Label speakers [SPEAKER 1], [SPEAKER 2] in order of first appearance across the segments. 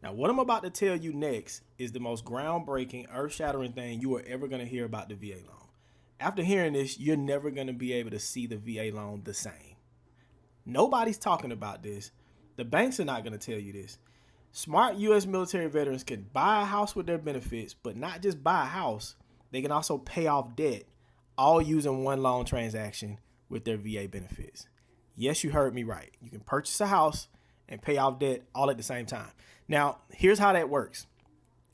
[SPEAKER 1] Now, what I'm about to tell you next is the most groundbreaking, earth shattering thing you are ever going to hear about the VA loan. After hearing this, you're never going to be able to see the VA loan the same. Nobody's talking about this. The banks are not going to tell you this. Smart U.S. military veterans can buy a house with their benefits, but not just buy a house, they can also pay off debt, all using one loan transaction with their VA benefits. Yes, you heard me right. You can purchase a house and pay off debt all at the same time. Now, here's how that works.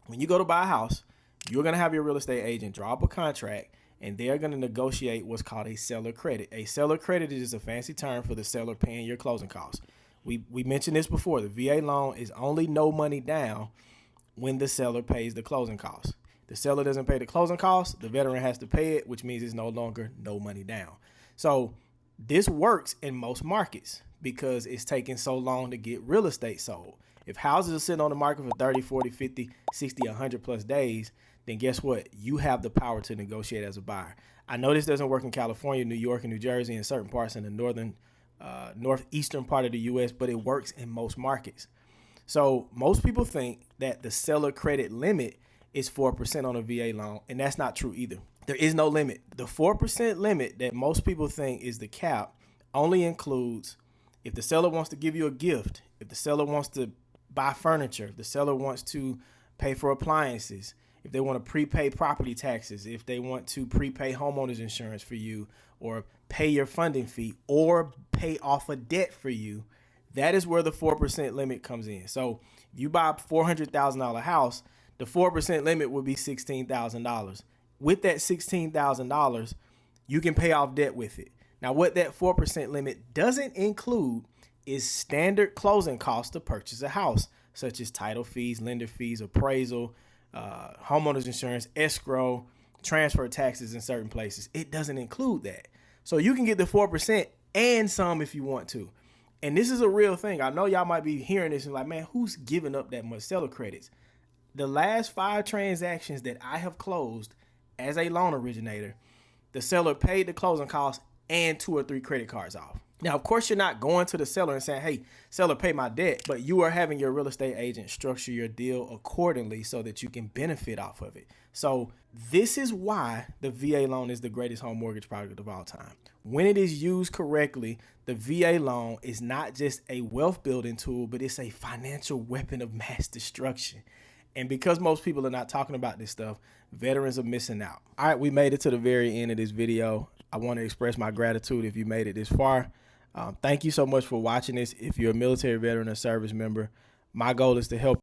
[SPEAKER 1] When you go to buy a house, you're going to have your real estate agent draw up a contract, and they're going to negotiate what's called a seller credit. A seller credit is a fancy term for the seller paying your closing costs. We mentioned this before. The VA loan is only no money down when the seller pays the closing costs. The seller doesn't pay the closing costs, the veteran has to pay it, which means it's no longer no money down. So this works in most markets because it's taking so long to get real estate sold. If houses are sitting on the market for 30, 40, 50, 60, 100 plus days, then guess what? You have the power to negotiate as a buyer. I know this doesn't work in California, New York, and New Jersey, and certain parts in the northeastern part of the U.S., but it works in most markets. So most people think that the seller credit limit is 4% on a VA loan, and that's not true either. There is no limit. The 4% limit that most people think is the cap only includes if the seller wants to give you a gift, if the seller wants to buy furniture, if the seller wants to pay for appliances, if they want to prepay property taxes, if they want to prepay homeowners insurance for you, or pay your funding fee, or pay off a debt for you, that is where the 4% limit comes in. So if you buy a $400,000 house, the 4% limit would be $16,000. With that $16,000, you can pay off debt with it. Now, what that 4% limit doesn't include is standard closing costs to purchase a house, such as title fees, lender fees, appraisal, homeowners insurance, escrow, transfer taxes in certain places. It doesn't include that. So you can get the 4% and some if you want to. And this is a real thing. I know y'all might be hearing this and like, man, who's giving up that much seller credits? The last 5 transactions that I have closed as a loan originator, the seller paid the closing costs and 2 or 3 credit cards off. Now, of course, you're not going to the seller and saying, hey, seller, pay my debt, but you are having your real estate agent structure your deal accordingly so that you can benefit off of it. So this is why the VA loan is the greatest home mortgage product of all time. When it is used correctly, the VA loan is not just a wealth building tool, but it's a financial weapon of mass destruction. And because most people are not talking about this stuff, veterans are missing out. All right, we made it to the very end of this video. I want to express my gratitude if you made it this far. Thank you so much for watching this. If you're a military veteran or service member, my goal is to help